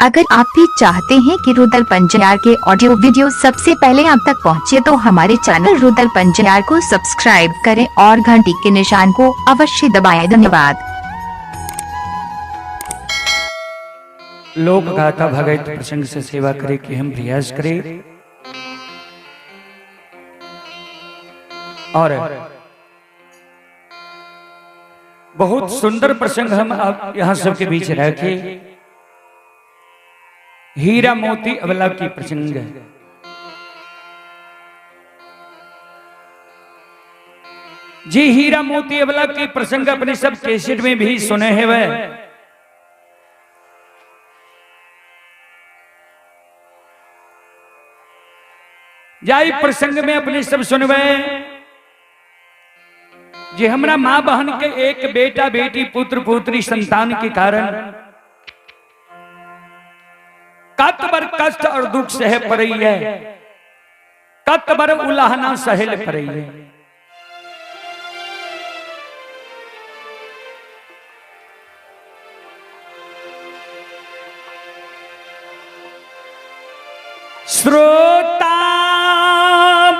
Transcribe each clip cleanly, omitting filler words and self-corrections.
अगर आप भी चाहते हैं कि रुदल पंजयार के ऑडियो वीडियो सबसे पहले आप तक पहुंचे तो हमारे चैनल रुदल पंजयार को सब्सक्राइब करें और घंटी के निशान को अवश्य दबाएं। धन्यवाद। लोक गाथा भगत प्रसंग से सेवा करे कि हम प्रयास करें और बहुत सुंदर प्रसंग हम आप यहाँ सबके बीच रखे। हीरा मोती अबला की प्रसंग है। जी हीरा मोती अबला की प्रसंग अपने सब कैसेट में भी सुने हैं। वह जाई प्रसंग में अपने सब सुनवे जे हमरा मां बहन के एक बेटा बेटी पुत्र पुत्री संतान के कारण कत बर कष्ट और दुख सह पड़ई है, कत बर उलाहना सहल पड़ई है। श्रोता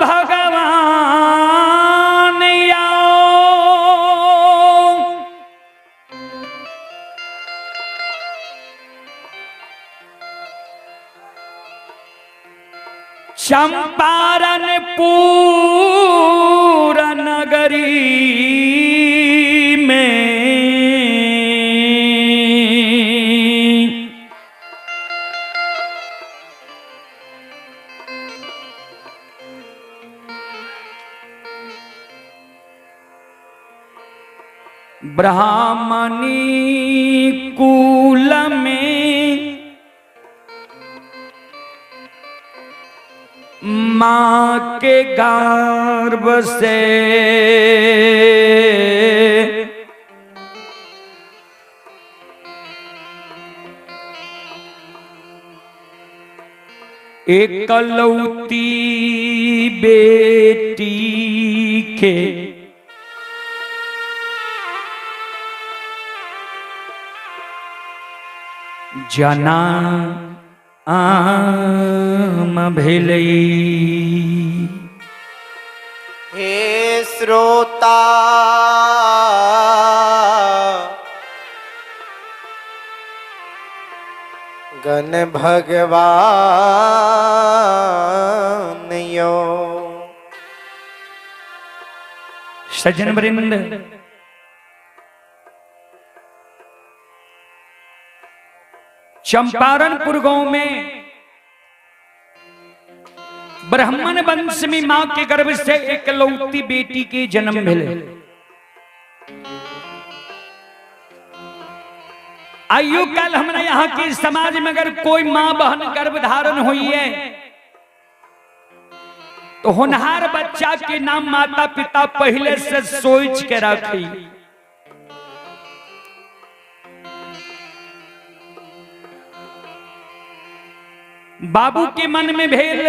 भगवान चंपारण पूरा नगरी में ब्राह्मणी कुल में मां के गर्भ से एकलौती बेटी के जना आम भेलई। हे श्रोता गण भगवान यो सज्जन वृंद, चंपारणपुर गांव में ब्राह्मण वंश में मां के गर्भ से एक लौती बेटी के जन्म मिले। आयु काल हमारे यहाँ के समाज में अगर कोई मां बहन गर्भ धारण हुई है तो होनहार बच्चा के नाम माता पिता पहले से सोच के रखी। बाबू के मन में भेल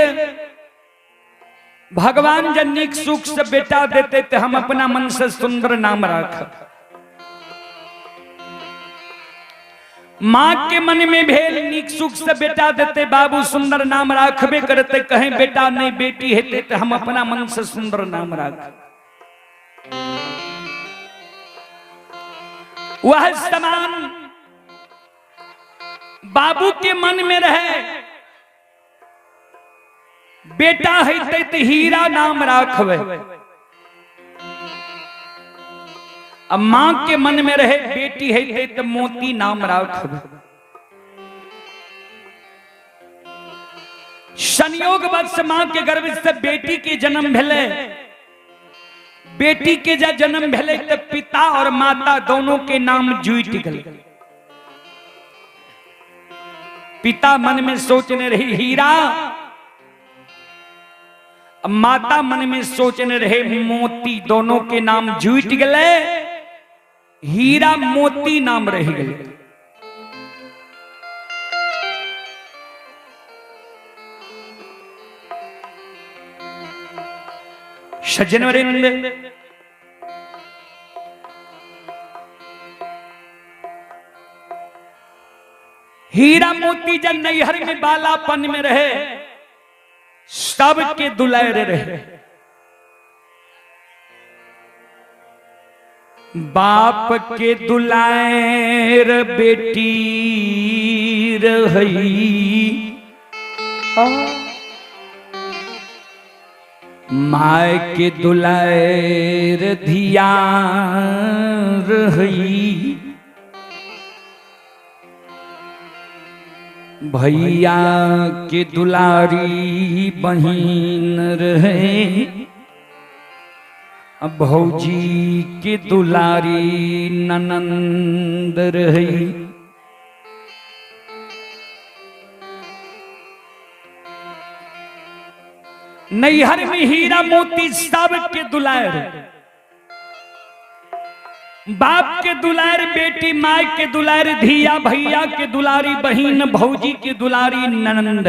भगवान जनिक सुख से बेटा देते तो हम अपना मन से सुंदर नाम रख। मां के मन में भेल निक सुख से बेटा देते बाबू सुंदर नाम रखबे करते, कहें बेटा नहीं बेटी हेते तो हम अपना मन से सुंदर नाम रख। वह समान बाबू के मन में रहे बेटा है तो हीरा नाम राखवे, अब मां के मन में रहे बेटी है तो मोती नाम राखवे। संयोग वश मां के गर्भ से बेटी के जन्म भेले। बेटी के जब जन्म भेले तो पिता और माता दोनों के नाम जुट गए। पिता मन में सोचने रही हीरा, माता मन में सोचने रहे मोती, दोनों के नाम जुट गए। हीरा मोती नाम रह गए। सज्जन वृंद, हीरा मोती जब नैहर में बालापन में रहे सबके दुलार रहे। बाप के दुलार बेटी रही, माय के दुलार धिया रही, भैया के दुलारी बहिन रहे, भौजी के दुलारी ननंद रही। नैहर में हीरा मोती सब के दुलार, बाप के दुलार बेटी, माय के दुलार धिया, भैया के दुलारी बहिन, भौजी के दुलारी ननंद।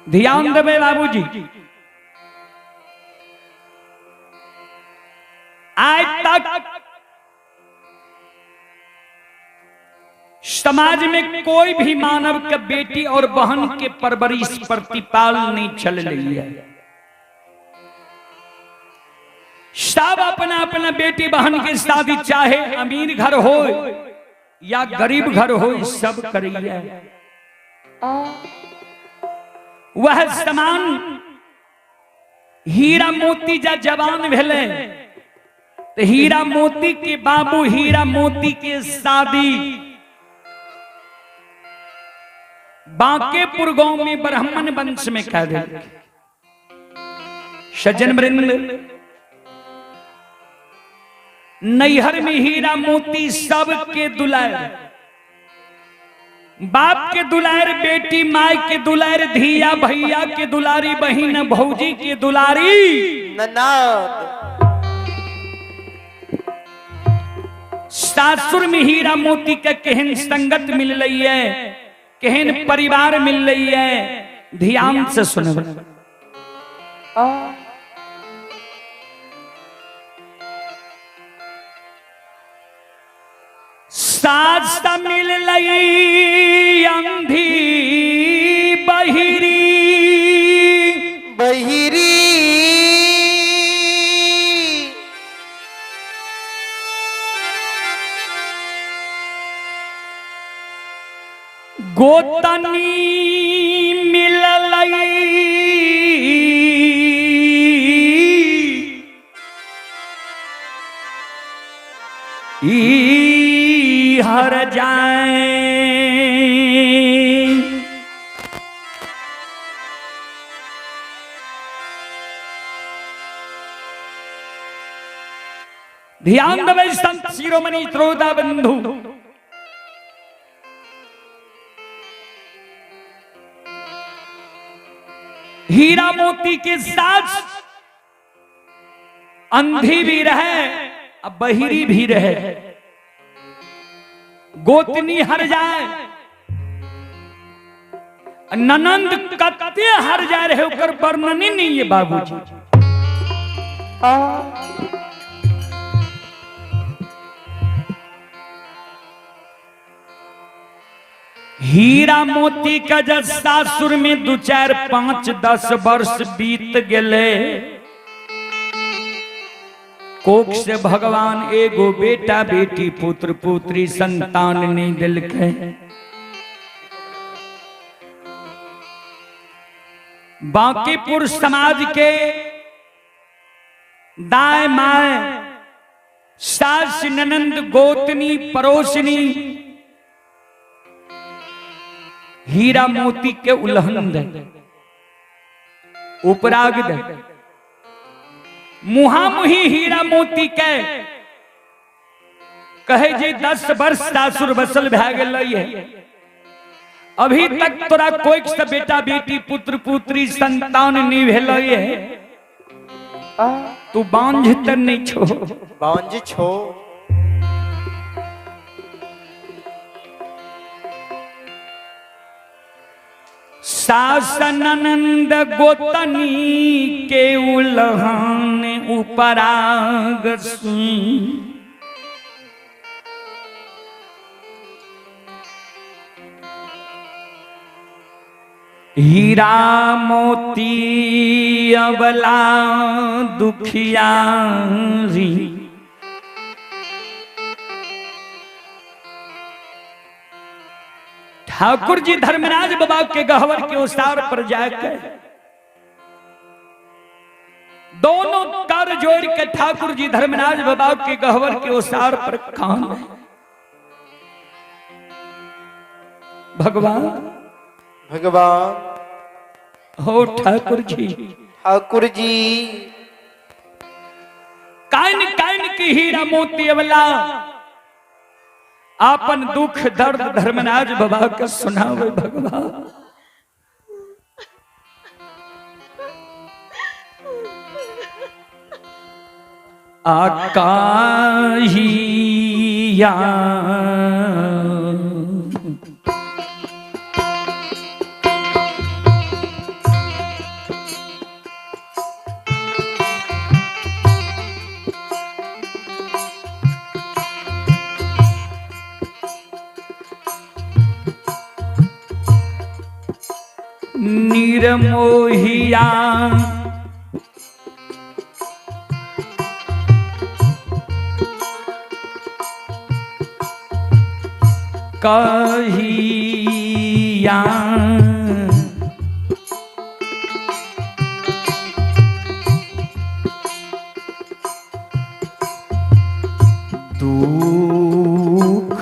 ध्यान देवे बाबूजी, आज तक समाज में कोई भी मानव के बेटी और बहन के परवरिश प्रतिपाल नहीं चल रही है। सब अपना अपना बेटी बहन की शादी चाहे अमीर घर हो या गरीब घर हो सब कर रही है। वह समान हीरा मोती जब जवान भेले तो हीरा मोती के बाबू हीरा मोती के शादी बांकेपुर गांव में ब्राह्मण वंश में कह दे। सज्जन वृंद, नैहर में हीरा मोती सबके दुलार, बाप के दुलार बेटी, माय के दुलार धिया, भैया के दुलारी बहिन, भौजी के दुलारी ननद। सासुर में हीरा मोती का केहन संगत मिल रही है, केहन परिवार मिल रही है, ध्यान से सुनो। सास मिल लई अंधी बहिरी, बहिरी गोतनी मिल लई हर जाए, ध्यान देवे संत शिरोमणि त्रोदा बंधु। हीरा मोती के साथ अंधी भी रहे अब बहिरी भी रहे, गोतनी हर जाए, ननंद कत्ते हर जाए रहे ओकर वर्णन ही नहीं है बाबूजी। हीरा मोती का जब सासुर में 2, 4, 5, 10 वर्ष बीत गए, कोख से भगवान एगो बेटा बेटी पुत्र पुत्री संतान नहीं दिलके। बांकीपुर समाज के दाए माए, सास ननंद गोतनी पड़ोसनी हीरा मोती के उल्लंघन दे, उपराग दे, मुहामुही हीरा मोती के कहे जे 10 वर्ष सासुर बसल भै गेलै, अभी तक तोरा कोई से बेटा बेटी पुत्र पुत्री संतान नहीं भेलै, तू बांझ त नहीं छो, बांझ छो। सास ननंद गोतनी के उल्लंघन उपराग सुई हीरा मोती अबला दुखियारी ठाकुर जी धर्मराज बाबा के गहवर के उसार पर जाकर दोनों कर जोड़ के ठाकुर जी धर्मराज बाबा के गहवर के उसार पर कान भगवान भगवान हो ठाकुर जी कान कान की हीरा मोती वाला आपन दुख दर्द धर्मराज बाबा का सुनावे भगवान आकाहिया निर्मोहिया कहिया दुख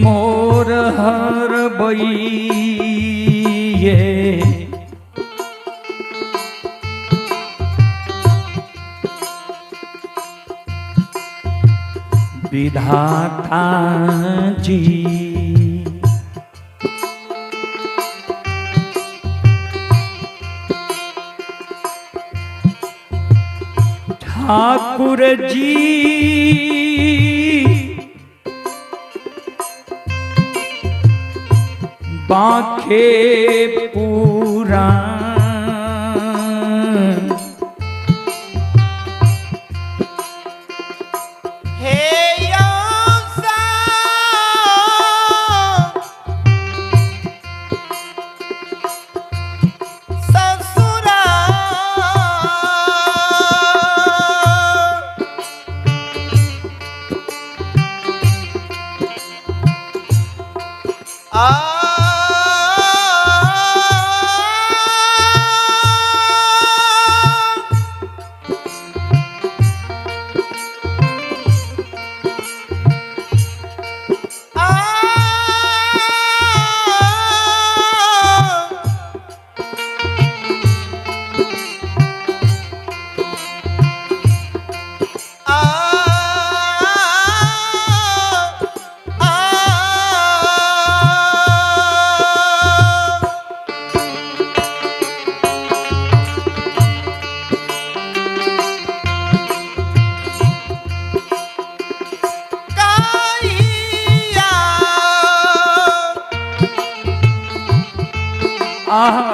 मोर हर बइये विधाता जी ठाकुर जी बांके पूरा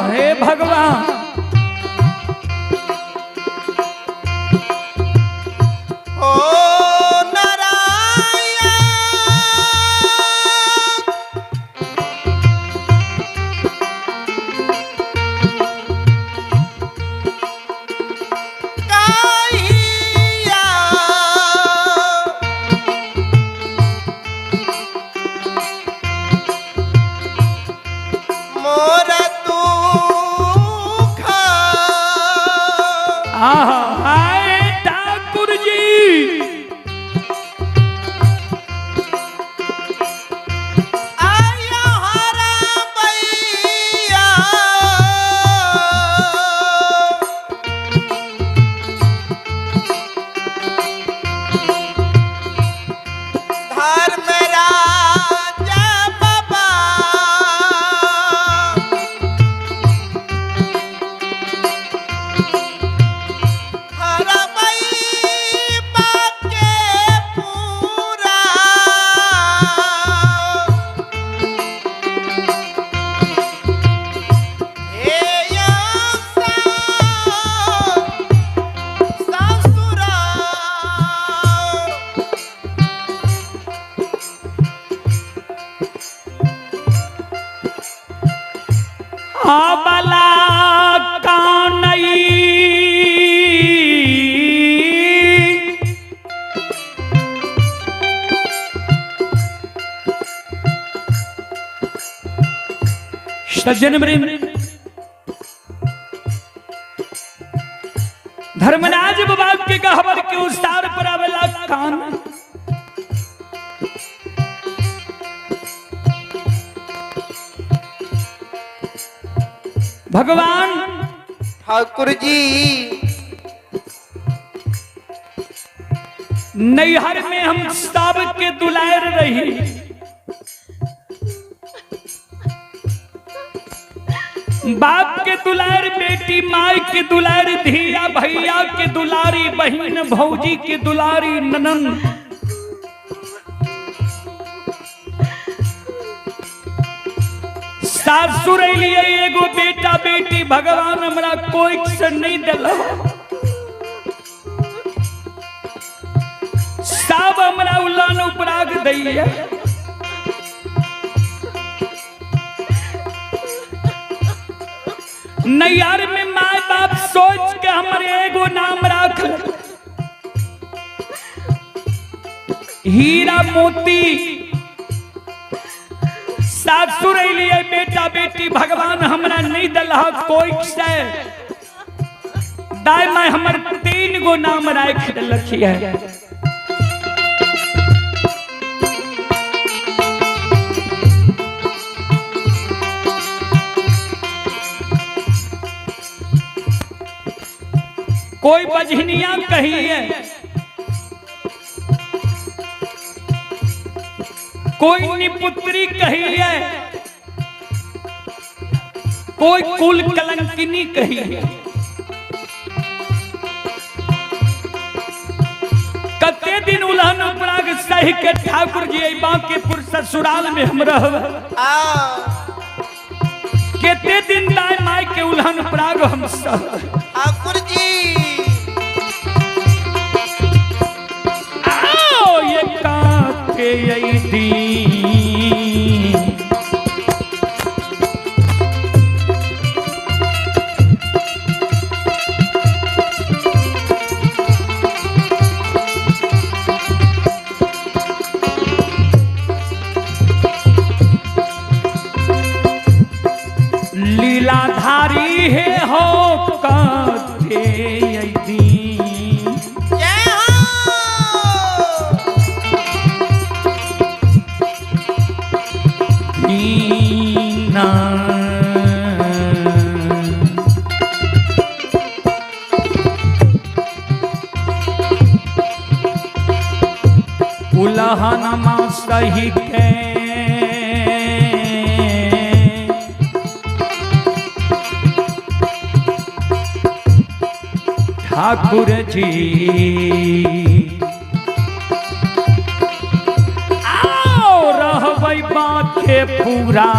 हे भगवान ओ नारायण हाय ठाकुर जी आया हरा भैया धर्मराजा बाबा हरा भैया आबला कानई सज्जन धर्मराज बाबा के गहवर के उस्तार पर आवेला कान। भगवान ठाकुर जी नैहर में हम सब के दुलार रही, बाप के दुलार बेटी, माई के दुलार धिया, भैया के दुलारी बहन, भौजी के दुलारी ननन, सासुर लिए एगो बेटा बेटी। भगवान हमरा कोई से नहीं दिला, सब हमरा उलान उपराग दैया। नैहर में माँ बाप सोच के हमारे एगो नाम रख, हीरा मोती। सासुर लिए बेटा बेटी भगवान हमरा नहीं दिला कोई से, दाई माँ हमर 3 गो नाम रख रखी है। कोई बजनिया कही है, कोई निपुत्री कही है, कोई कुल कलंकिनी कही है। कते दिन उलहन उपराग सही के ठाकुर जी बांकेपुर ससुराल में हम रह, केते दिन दाई माई के उलहन उपराग हम सह। ठाकुर जी ये काके यही दी लीलाधारी है हो काके यही दी। उलहनमा सही के ठाकुर जी आओ रहबै बाके पूरा।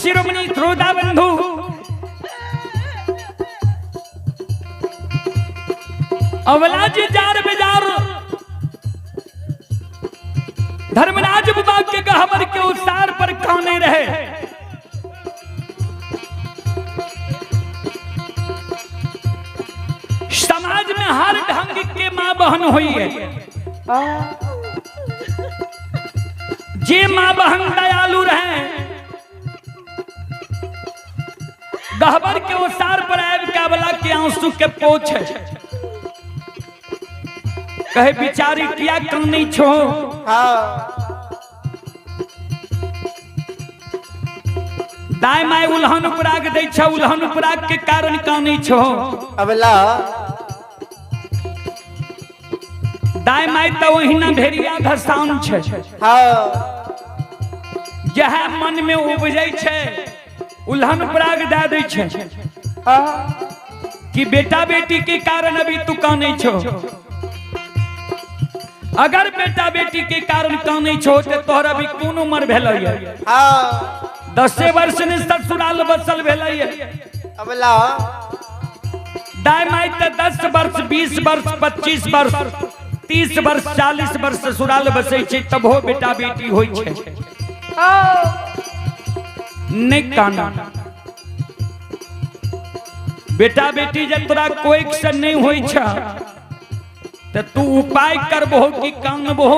शिरोमणि श्रोता बंधु अवला जी जार बेजार धर्मराज बाबा के गहवर के उसार पर खाने रहे। समाज में हर ढंग के मां बहन हुई है। जे मां बहन दयालु रहे गहबर के उसार पर आब काबला के आंसू के पोछ कहे बिचारी किया कम नहीं छो। दाय माय उल्हन पराग दै छ उल्हन पराग के कारण कानी छो। अबला दाय माय तो ओहिना भेड़िया घसाउन छै। जह मन में उपजै छै उल्हन पराग दे दै छै कि बेटा बेटी के कारण अभी तू कानै छो। अगर बेटा बेटी के कारण कानै छो तो तोहर अभी कोन उम्र भेलै? 10 वर्ष ने ससुराल बसल भेलै। अबला दाय माय तो 10 वर्ष 20 वर्ष 25 वर्ष 30 वर्ष 40 वर्ष ससुराल बसै छै तब हो बेटा बेटी होइ छै। नहीं काना बेटा बेटी जब तोरा कोई से नहीं होई छ तो तू उपाय करबो कि कानबो?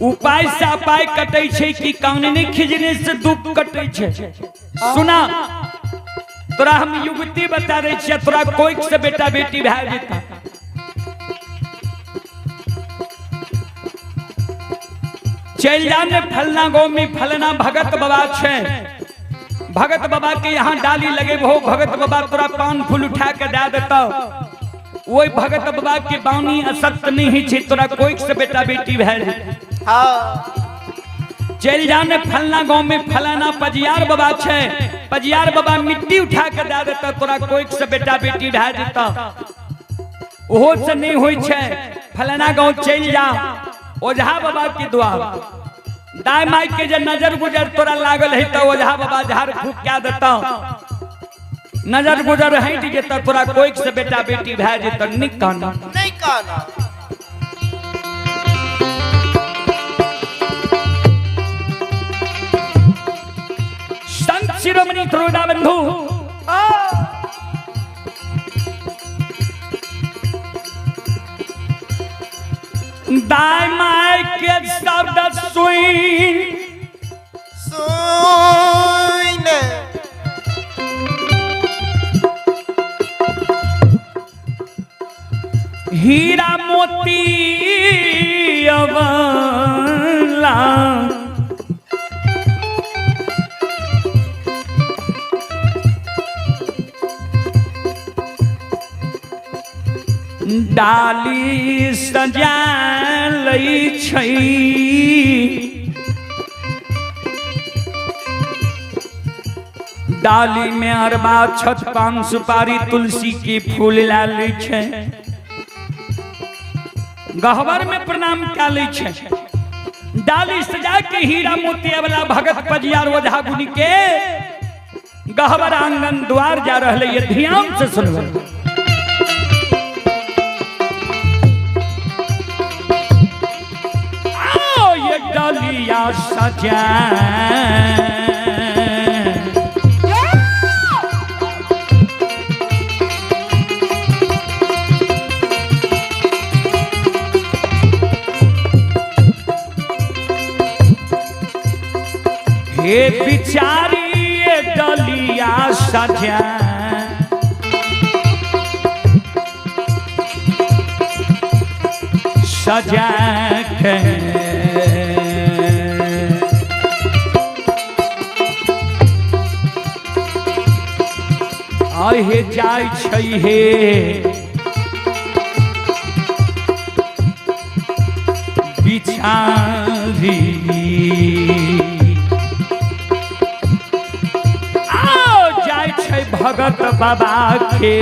उपाय से उपाय कटै छै कि कानने खिजने से दुख कटै छै। सुना तोरा हम युक्ति बता दै छियै तोरा कोई से बेटा बेटी भए जेता चल जाने फलना गाँव में फलना भगत बाबा छे। भगत बाबा के यहाँ डाली लगे हो भगत बाबा तोरा पान फूल उठा के दे देता। वही भगत बाबा के बानी असत्य नहीं है तोरा कोई से बेटा बेटी भैल। चल जाने फलना गाँव में फलाना पजियार बाबा छे। पजियार बाबा मिट्टी उठा के दे देता तोरा कोई से बेटा बेटी भै देता। ओहो से नहीं होई छे। फलाना गाँव चल जा ओझा बाबा के द्वार दाय माई के जे नजर गुजर तोरा लागल है तो ओझा बाबा झाड़ फूक क्या देता। नजर गुजर हट जेता तोरा कोई से बेटा बेटी भै जेता। नहीं काना नहीं काना संत शिरोमणि श्रोता बंधु दाय माय के शब्द सुन हीरा मोती अवला डाली सजा लई छै। डाली में अरबा छत पान सुपारी तुलसी के फूल ला लै छै। गहवर में प्रणाम क्या लै छै। डाली सजा के हीरा मोती वाला भगत पजियार ओझा गुनी के गहवर आंगन द्वार जा रहले ये ध्यान से सुनबे। डालिया सजा हे बिचारी डलिया सजा सजा के हे जाय छै हे बिचारी आओ जाय छै भगत बाबा के